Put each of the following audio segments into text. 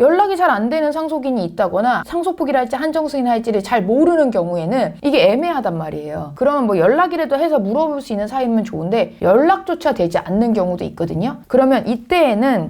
연락이 잘 안 되는 상속인이 있다거나 상속포기를 할지 한정승인을 할지를 잘 모르는 경우에는 이게 애매하단 말이에요. 그러면 뭐 연락이라도 해서 물어볼 수 있는 사이면 좋은데 연락조차 되지 않는 경우도 있거든요. 그러면 이때에는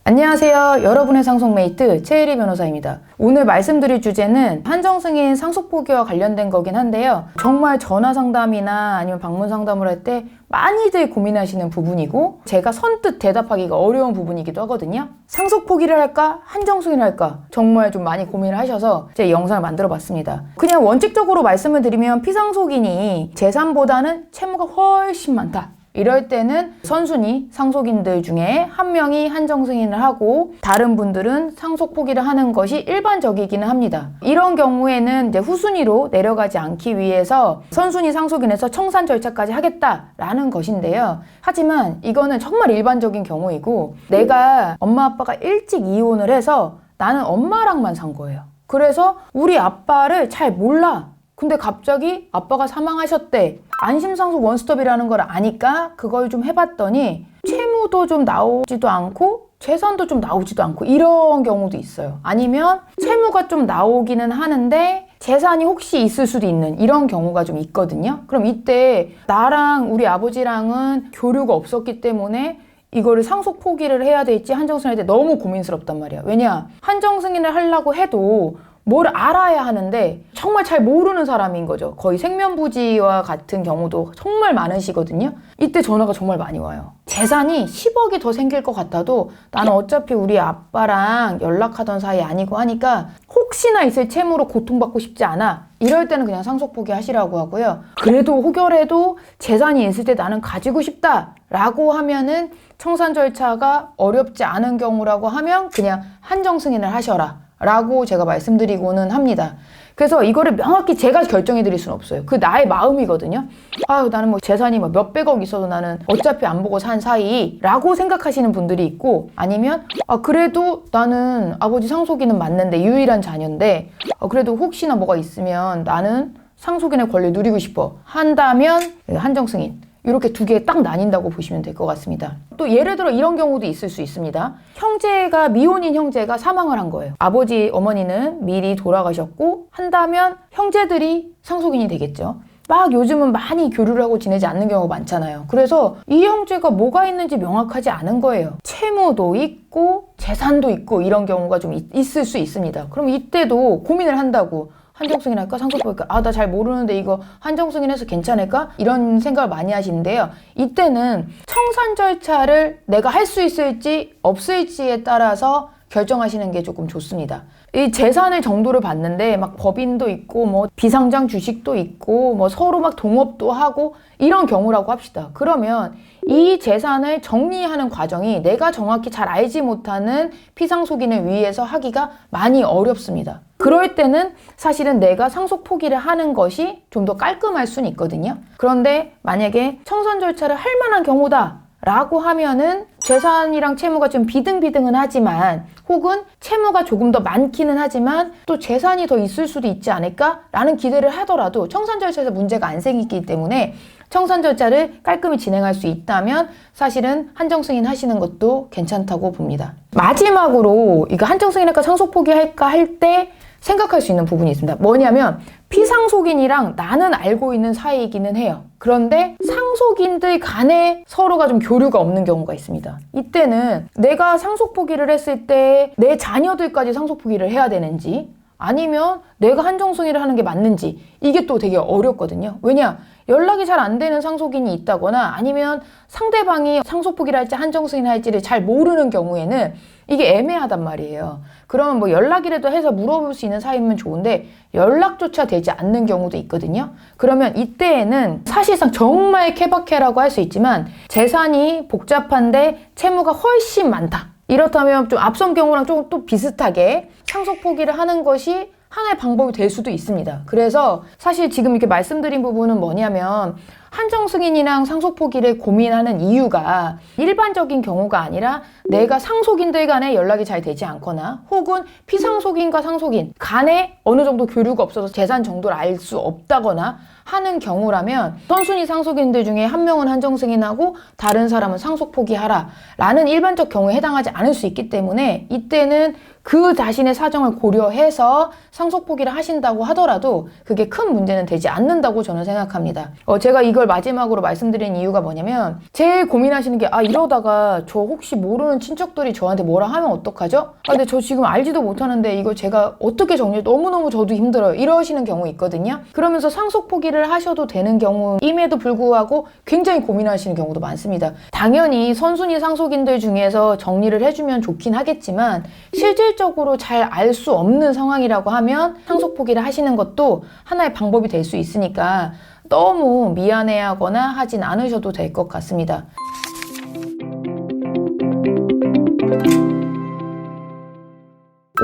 안녕하세요. 여러분의 상속메이트 최혜리 변호사입니다. 오늘 말씀드릴 주제는 한정승인 상속포기와 관련된 거긴 한데요. 정말 전화상담이나 아니면 방문상담을 할 때 많이들 고민하시는 부분이고 제가 선뜻 대답하기가 어려운 부분이기도 하거든요. 상속포기를 할까? 한정승인을 할까? 정말 좀 많이 고민을 하셔서 제 영상을 만들어 봤습니다. 그냥 원칙적으로 말씀을 드리면 피상속인이 재산보다는 채무가 훨씬 많다. 이럴 때는 선순위 상속인들 중에 한 명이 한정승인을 하고 다른 분들은 상속포기를 하는 것이 일반적이기는 합니다. 이런 경우에는 이제 후순위로 내려가지 않기 위해서 선순위 상속인에서 청산 절차까지 하겠다라는 것인데요. 하지만 이거는 정말 일반적인 경우이고 내가 엄마 아빠가 일찍 이혼을 해서 나는 엄마랑만 산 거예요. 그래서 우리 아빠를 잘 몰라. 근데 갑자기 아빠가 사망하셨대. 안심상속 원스톱이라는 걸 아니까 그걸 좀 해봤더니 채무도 좀 나오지도 않고 재산도 좀 나오지도 않고 이런 경우도 있어요. 아니면 채무가 좀 나오기는 하는데 재산이 혹시 있을 수도 있는 이런 경우가 좀 있거든요. 그럼 이때 나랑 우리 아버지랑은 교류가 없었기 때문에 이거를 상속 포기를 해야 될지 한정승인할 때 너무 고민스럽단 말이야. 왜냐? 한정승인을 하려고 해도 뭘 알아야 하는데 정말 잘 모르는 사람인 거죠. 거의 생면부지와 같은 경우도 정말 많으시거든요. 이때 전화가 정말 많이 와요. 재산이 10억이 더 생길 것 같아도 나는 어차피 우리 아빠랑 연락하던 사이 아니고 하니까 혹시나 있을 채무로 고통받고 싶지 않아. 이럴 때는 그냥 상속 포기하시라고 하고요. 그래도 혹여라도 재산이 있을 때 나는 가지고 싶다 라고 하면은 청산 절차가 어렵지 않은 경우라고 하면 그냥 한정승인을 하셔라 라고 제가 말씀드리고는 합니다. 그래서 이거를 명확히 제가 결정해 드릴 수는 없어요. 그 나의 마음이거든요. 아유, 나는 뭐 재산이 뭐 몇백억 있어도 나는 어차피 안 보고 산 사이 라고 생각하시는 분들이 있고, 아니면 그래도 나는 아버지 상속인은 맞는데 유일한 자녀인데 그래도 혹시나 뭐가 있으면 나는 상속인의 권리 누리고 싶어 한다면 한정승인 이렇게 두 개 딱 나뉜다고 보시면 될 것 같습니다. 또 예를 들어 이런 경우도 있을 수 있습니다. 형제가, 미혼인 형제가 사망을 한 거예요. 아버지, 어머니는 미리 돌아가셨고 한다면 형제들이 상속인이 되겠죠. 막 요즘은 많이 교류를 하고 지내지 않는 경우가 많잖아요. 그래서 이 형제가 뭐가 있는지 명확하지 않은 거예요. 채무도 있고 재산도 있고 이런 경우가 좀 있을 수 있습니다. 그럼 이때도 고민을 한다고. 한정승인 할까? 상속포기 할까? 나 잘 모르는데 이거 한정승인 해서 괜찮을까? 이런 생각을 많이 하시는데요. 이때는 청산 절차를 내가 할 수 있을지 없을지에 따라서 결정하시는 게 조금 좋습니다. 이 재산의 정도를 봤는데 막 법인도 있고 뭐 비상장 주식도 있고 뭐 서로 막 동업도 하고 이런 경우라고 합시다. 그러면 이 재산을 정리하는 과정이 내가 정확히 잘 알지 못하는 피상속인을 위해서 하기가 많이 어렵습니다. 그럴 때는 사실은 내가 상속 포기를 하는 것이 좀 더 깔끔할 수는 있거든요. 그런데 만약에 청산 절차를 할 만한 경우다 라고 하면은 재산이랑 채무가 좀 비등비등은 하지만 혹은 채무가 조금 더 많기는 하지만 또 재산이 더 있을 수도 있지 않을까? 라는 기대를 하더라도 청산 절차에서 문제가 안 생기기 때문에 청산 절차를 깔끔히 진행할 수 있다면 사실은 한정승인 하시는 것도 괜찮다고 봅니다. 마지막으로 이거 한정승인 할까 상속 포기할까 할 때 생각할 수 있는 부분이 있습니다. 뭐냐면 피상속인이랑 나는 알고 있는 사이이기는 해요. 그런데 상속인들 간에 서로가 좀 교류가 없는 경우가 있습니다. 이때는 내가 상속 포기를 했을 때 내 자녀들까지 상속 포기를 해야 되는지 아니면 내가 한정승인을 하는 게 맞는지 이게 또 되게 어렵거든요. 왜냐? 연락이 잘 안 되는 상속인이 있다거나 아니면 상대방이 상속 포기를 할지 한정승인을 할지를 잘 모르는 경우에는 이게 애매하단 말이에요. 그러면 뭐 연락이라도 해서 물어볼 수 있는 사이면 좋은데 연락조차 되지 않는 경우도 있거든요. 그러면 이때에는 사실상 정말 케바케라고 할 수 있지만 재산이 복잡한데 채무가 훨씬 많다. 이렇다면 좀 앞선 경우랑 조금 또 비슷하게 상속 포기를 하는 것이 하나의 방법이 될 수도 있습니다. 그래서 사실 지금 이렇게 말씀드린 부분은 뭐냐면 한정승인이랑 상속 포기를 고민하는 이유가 일반적인 경우가 아니라 내가 상속인들 간에 연락이 잘 되지 않거나 혹은 피상속인과 상속인 간에 어느 정도 교류가 없어서 재산 정도를 알 수 없다거나 하는 경우라면 선순위 상속인들 중에 한 명은 한정 승인하고 다른 사람은 상속 포기하라 라는 일반적 경우에 해당하지 않을 수 있기 때문에 이때는 그 자신의 사정을 고려해서 상속 포기를 하신다고 하더라도 그게 큰 문제는 되지 않는다고 저는 생각합니다. 제가 이걸 마지막으로 말씀드린 이유가 뭐냐면 제일 고민하시는 게 이러다가 저 혹시 모르는 친척들이 저한테 뭐라 하면 어떡하죠? 근데 저 지금 알지도 못하는데 이거 제가 어떻게 정리해? 너무너무 저도 힘들어요. 이러시는 경우 있거든요. 그러면서 상속 포기를 하셔도 되는 경우임에도 불구하고 굉장히 고민하시는 경우도 많습니다. 당연히 선순위 상속인들 중에서 정리를 해주면 좋긴 하겠지만 실질적으로 잘 알 수 없는 상황이라고 하면 상속 포기를 하시는 것도 하나의 방법이 될 수 있으니까 너무 미안해하거나 하진 않으셔도 될 것 같습니다.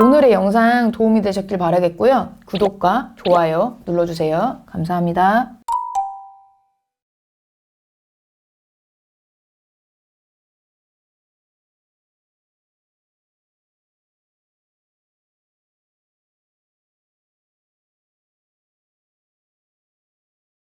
오늘의 영상 도움이 되셨길 바라겠고요. 구독과 좋아요 눌러주세요. 감사합니다.